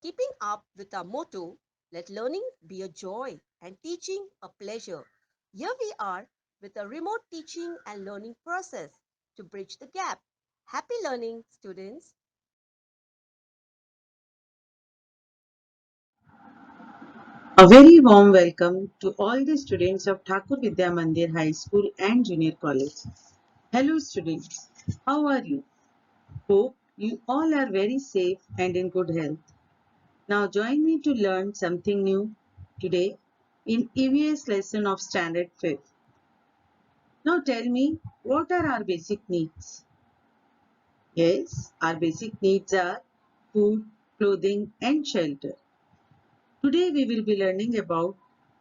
Keeping up with our motto, let learning be a joy and teaching a pleasure. Here we are with a remote teaching and learning process to bridge the gap. Happy learning, students! A very warm welcome to all the students of Thakur Vidya Mandir High School and Junior College. Hello students, how are you? Hope you all are very safe and in good health. Now join me to learn something new today in EVS lesson of Standard 5th. Now tell me, what are our basic needs? Yes, our basic needs are food, clothing and shelter. Today we will be learning about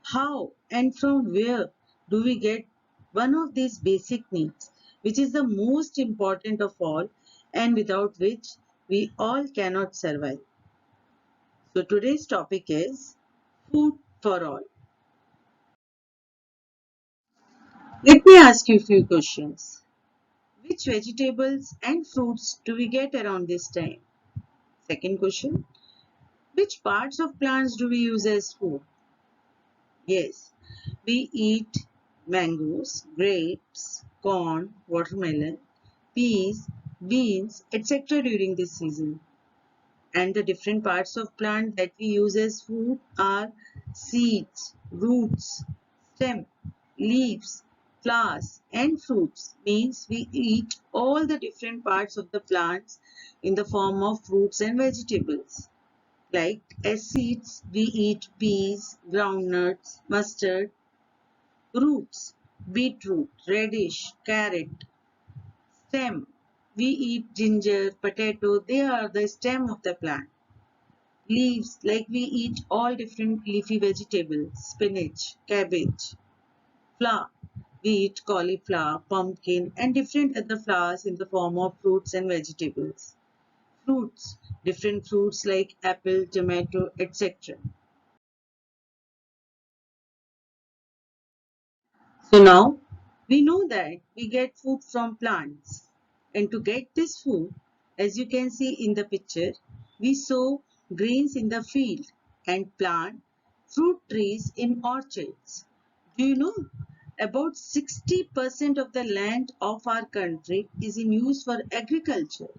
how and from where do we get one of these basic needs, which is the most important of all and without which we all cannot survive. So today's topic is food for all. Let me ask you a few questions. Which vegetables and fruits do we get around this time? Second question, which parts of plants do we use as food? Yes, we eat mangoes, grapes, corn, watermelon, peas, beans, etc. during this season. And the different parts of plant that we use as food are seeds, roots, stem, leaves, flowers and fruits. Means we eat all the different parts of the plants in the form of fruits and vegetables. Like as seeds, we eat peas, groundnuts, mustard, roots, beetroot, radish, carrot, stem. We eat ginger, potato, they are the stem of the plant. Leaves, like we eat all different leafy vegetables, spinach, cabbage. Flower, we eat cauliflower, pumpkin and different other flowers in the form of fruits and vegetables. Fruits, different fruits like apple, tomato, etc. So now we know that we get food from plants, and to get this food, as you can see in the picture, we sow grains in the field and plant fruit trees in orchards. Do you know? About 60% of the land of our country is in use for agriculture.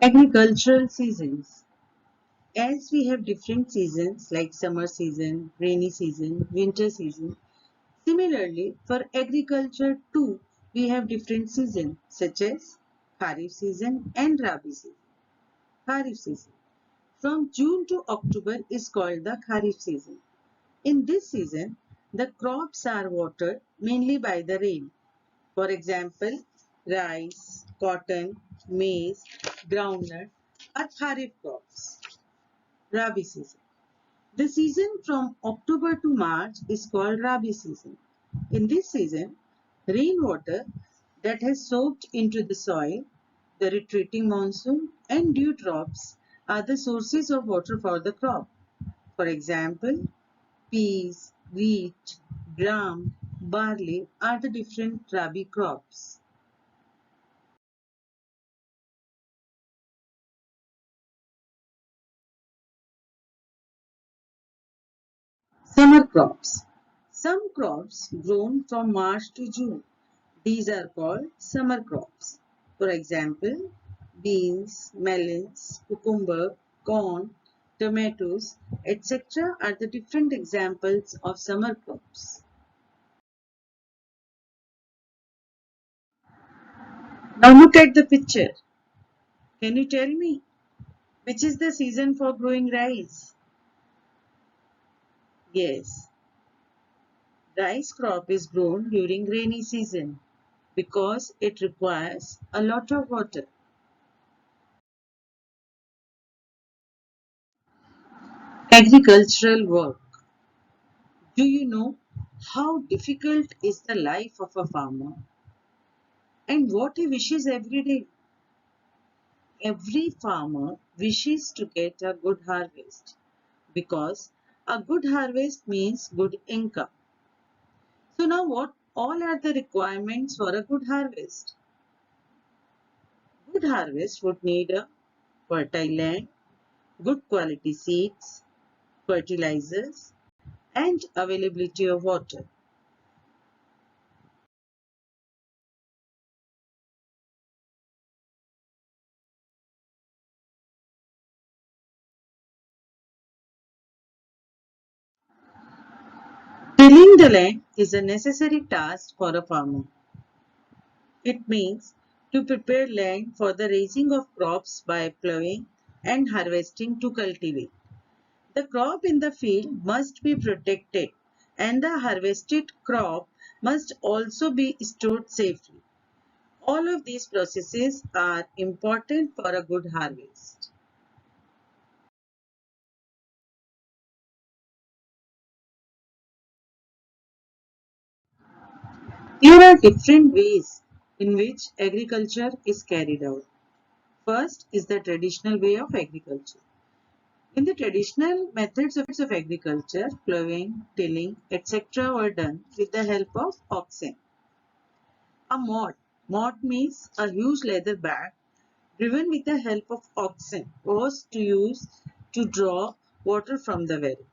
Agricultural seasons. As we have different seasons like summer season, rainy season, winter season, similarly, for agriculture too, we have different seasons such as Kharif season and Rabi season. Kharif season. From June to October is called the Kharif season. In this season, the crops are watered mainly by the rain. For example, rice, cotton, maize, groundnut are Kharif crops. Rabi season. The season from October to March is called Rabi season. In this season, rainwater that has soaked into the soil, the retreating monsoon and dew drops are the sources of water for the crop. For example, peas, wheat, gram, barley are the different Rabi crops. Summer crops. Some crops grown from March to June. These are called summer crops. For example, beans, melons, cucumber, corn, tomatoes, etc. are the different examples of summer crops. Now look at the picture. Can you tell me which is the season for growing rice? Yes, rice crop is grown during rainy season because it requires a lot of water. Agricultural work. Do you know how difficult is the life of a farmer and what he wishes every day? Every farmer wishes to get a good harvest because a good harvest means good income. So now what all are the requirements for a good harvest? Good harvest would need a fertile land, good quality seeds, fertilizers, and availability of water. Tilling the land is a necessary task for a farmer. It means to prepare land for the raising of crops by plowing and harvesting to cultivate. The crop in the field must be protected and the harvested crop must also be stored safely. All of these processes are important for a good harvest. There are different ways in which agriculture is carried out. First is the traditional way of agriculture. In the traditional methods of agriculture, plowing, tilling, etc. were done with the help of oxen. A mott. Mott means a huge leather bag driven with the help of oxen was to use to draw water from the well.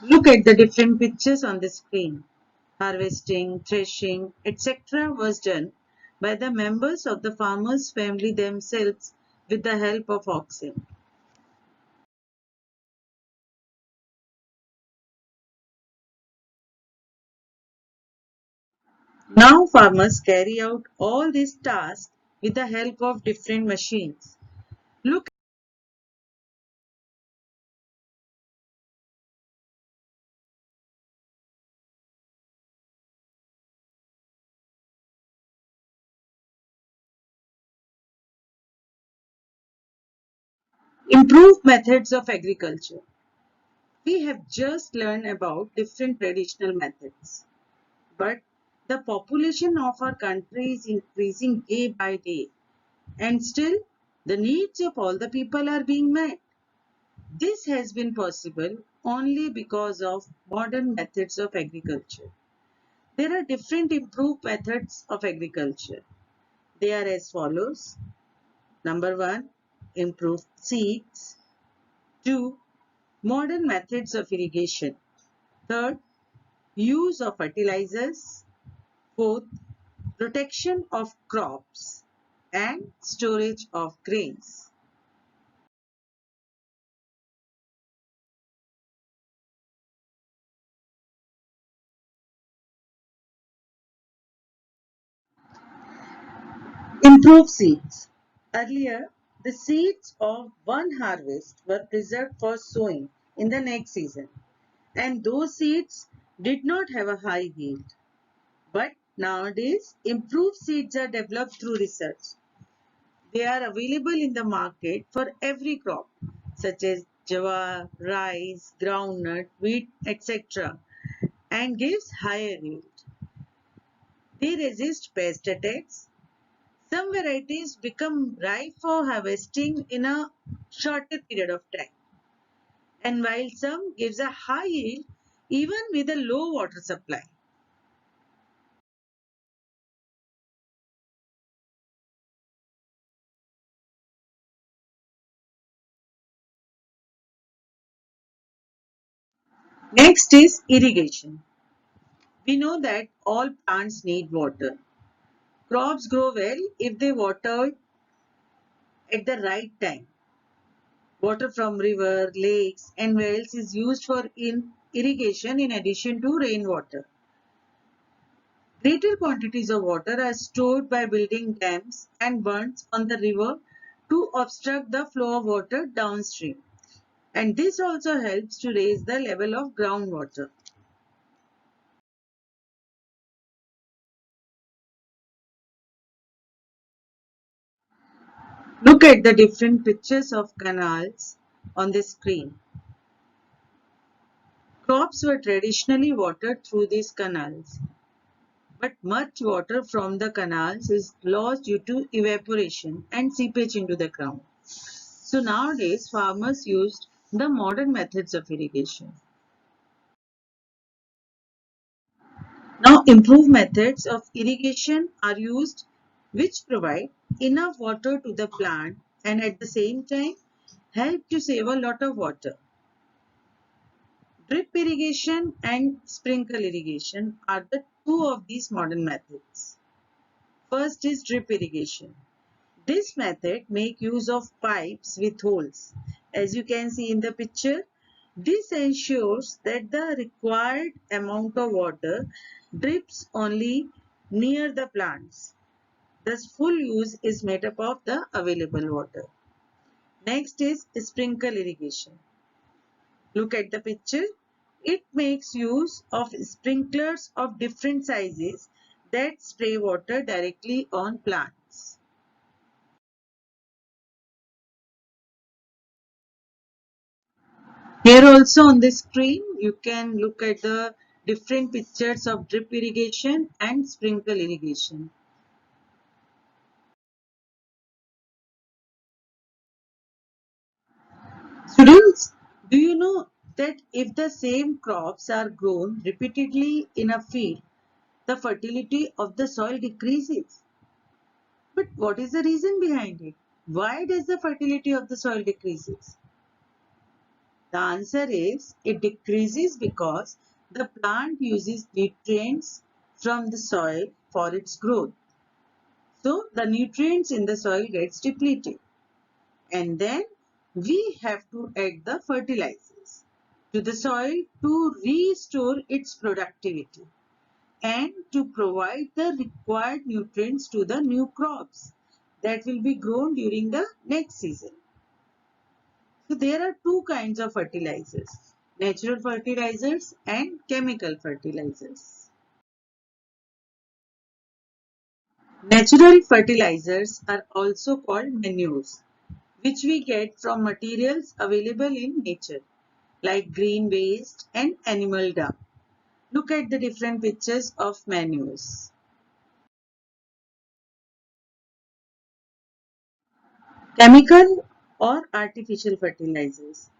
Look at the different pictures on the screen. Harvesting, threshing, etc. was done by the members of the farmer's family themselves with the help of oxen. Now farmers carry out all these tasks with the help of different machines. Look, improved methods of agriculture. We have just learned about different traditional methods, but the population of our country is increasing day by day, and still the needs of all the people are being met. This has been possible only because of modern methods of agriculture. There are different improved methods of agriculture. They are as follows. Number one, improved seeds. Two, modern methods of irrigation. Third, use of fertilizers. Fourth, protection of crops and storage of grains. Improved seeds. Earlier, the seeds of one harvest were preserved for sowing in the next season, and those seeds did not have a high yield. But nowadays, improved seeds are developed through research. They are available in the market for every crop, such as jawar, rice, groundnut, wheat, etc., and gives higher yield. They resist pest attacks. Some varieties become ripe for harvesting in a shorter period of time, and while some gives a high yield even with a low water supply. Next is irrigation. We know that all plants need water. Crops grow well if they water at the right time. Water from river, lakes and wells is used for irrigation in addition to rainwater. Greater quantities of water are stored by building dams and bunds on the river to obstruct the flow of water downstream. And this also helps to raise the level of groundwater. Look at the different pictures of canals on the screen. Crops were traditionally watered through these canals, but much water from the canals is lost due to evaporation and seepage into the ground. So nowadays, farmers used the modern methods of irrigation. Now, improved methods of irrigation are used which provide enough water to the plant and at the same time help to save a lot of water. Drip irrigation and sprinkle irrigation are the two of these modern methods. First is drip irrigation. This method makes use of pipes with holes. As you can see in the picture, this ensures that the required amount of water drips only near the plants. Thus, full use is made up of the available water. Next is sprinkle irrigation. Look at the picture. It makes use of sprinklers of different sizes that spray water directly on plants. Here also on the screen, you can look at the different pictures of drip irrigation and sprinkle irrigation. Students, do you know that if the same crops are grown repeatedly in a field, the fertility of the soil decreases? But what is the reason behind it? Why does the fertility of the soil decreases? The answer is it decreases because the plant uses nutrients from the soil for its growth. So the nutrients in the soil gets depleted and then we have to add the fertilizers to the soil to restore its productivity and to provide the required nutrients to the new crops that will be grown during the next season. So there are two kinds of fertilizers, natural fertilizers and chemical fertilizers. Natural fertilizers are also called manures, which we get from materials available in nature, like green waste and animal dung. Look at the different pictures of manures. Chemical or artificial fertilizers.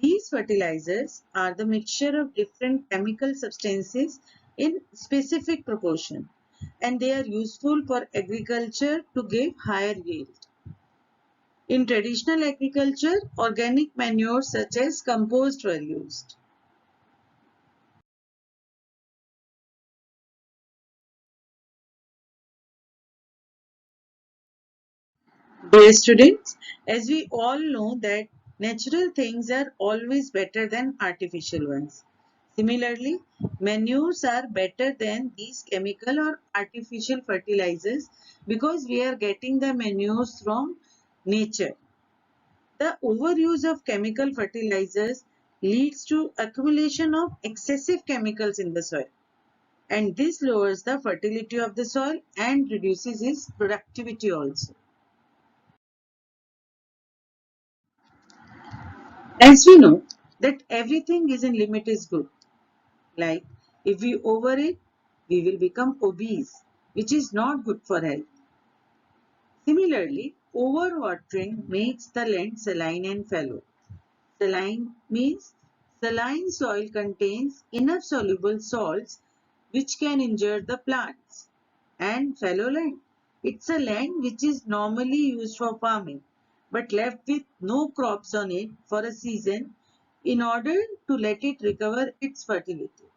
These fertilizers are the mixture of different chemical substances in specific proportion and they are useful for agriculture to give higher yield. In traditional agriculture, organic manures such as compost were used. Dear students, as we all know that natural things are always better than artificial ones. Similarly, manures are better than these chemical or artificial fertilizers because we are getting the manures from nature. The overuse of chemical fertilizers leads to accumulation of excessive chemicals in the soil and this lowers the fertility of the soil and reduces its productivity also. As we know that everything is in limit is good. Like if we overeat, we will become obese, which is not good for health. Similarly, overwatering makes the land saline and fallow. Saline means saline soil contains enough soluble salts which can injure the plants. And fallow land, it's a land which is normally used for farming but left with no crops on it for a season in order to let it recover its fertility.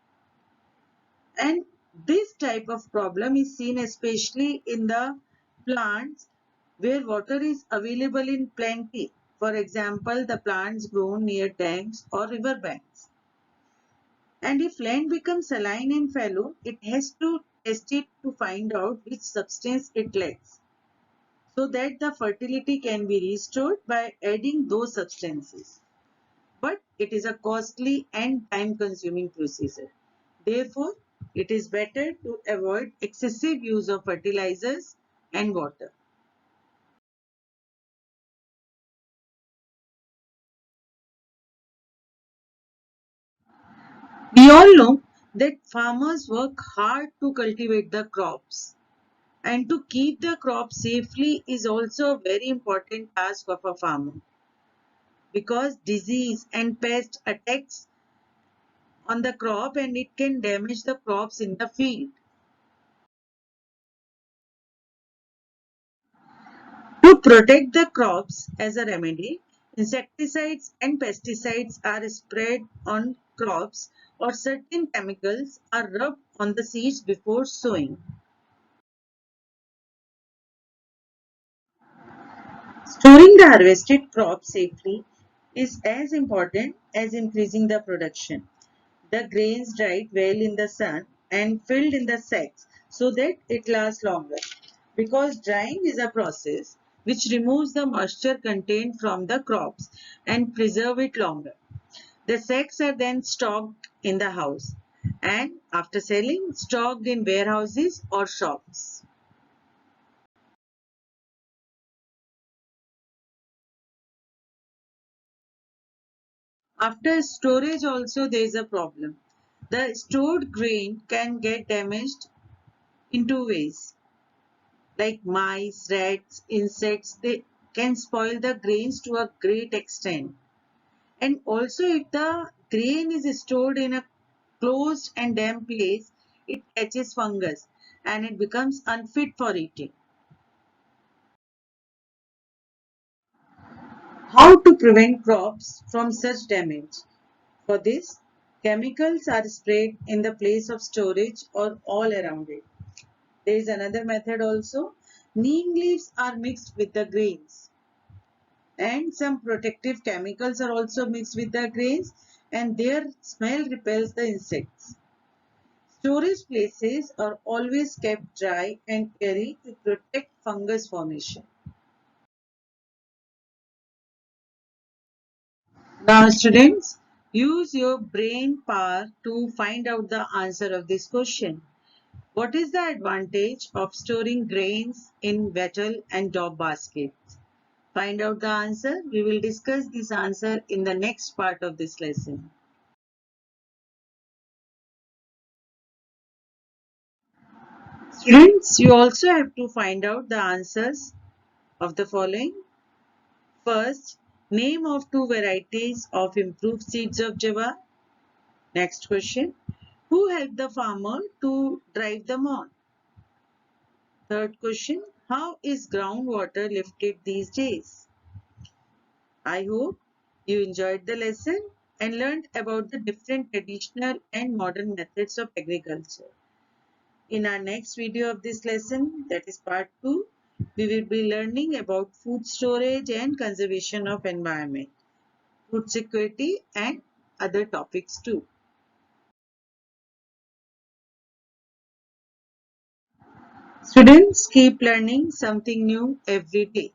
And this type of problem is seen especially in the plants where water is available in plenty. For example, the plants grown near dams or river banks. And if land becomes saline and fallow, it has to test it to find out which substance it lacks so that the fertility can be restored by adding those substances. But it is a costly and time consuming procedure. Therefore, it is better to avoid excessive use of fertilizers and water. We all know that farmers work hard to cultivate the crops and to keep the crop safely is also a very important task of a farmer because disease and pest attacks on the crop and it can damage the crops in the field. To protect the crops as a remedy, insecticides and pesticides are sprayed on crops or certain chemicals are rubbed on the seeds before sowing. Storing the harvested crop safely is as important as increasing the production. The grains dried well in the sun and filled in the sacks so that it lasts longer. Because drying is a process which removes the moisture contained from the crops and preserve it longer. The sacks are then stocked in the house and after selling stocked in warehouses or shops. After storage also there is a problem. The stored grain can get damaged in two ways. Like mice, rats, insects, they can spoil the grains to a great extent. And also if the grain is stored in a closed and damp place, it catches fungus and it becomes unfit for eating. How to prevent crops from such damage? For this, chemicals are sprayed in the place of storage or all around it. There is another method also. Neem leaves are mixed with the grains and some protective chemicals are also mixed with the grains and their smell repels the insects. Storage places are always kept dry and airy to protect fungus formation. Now students, use your brain power to find out the answer of this question. What is the advantage of storing grains in wattle and dob baskets? Find out the answer. We will discuss this answer in the next part of this lesson. Students, you also have to find out the answers of the following. First, name of two varieties of improved seeds of jawar. Next question, who helped the farmer to drive them on? Third question, how is groundwater lifted these days? I hope you enjoyed the lesson and learned about the different traditional and modern methods of agriculture. In our next video of this lesson, that is part 2, we will be learning about food storage and conservation of environment, food security and other topics too. Students, keep learning something new every day.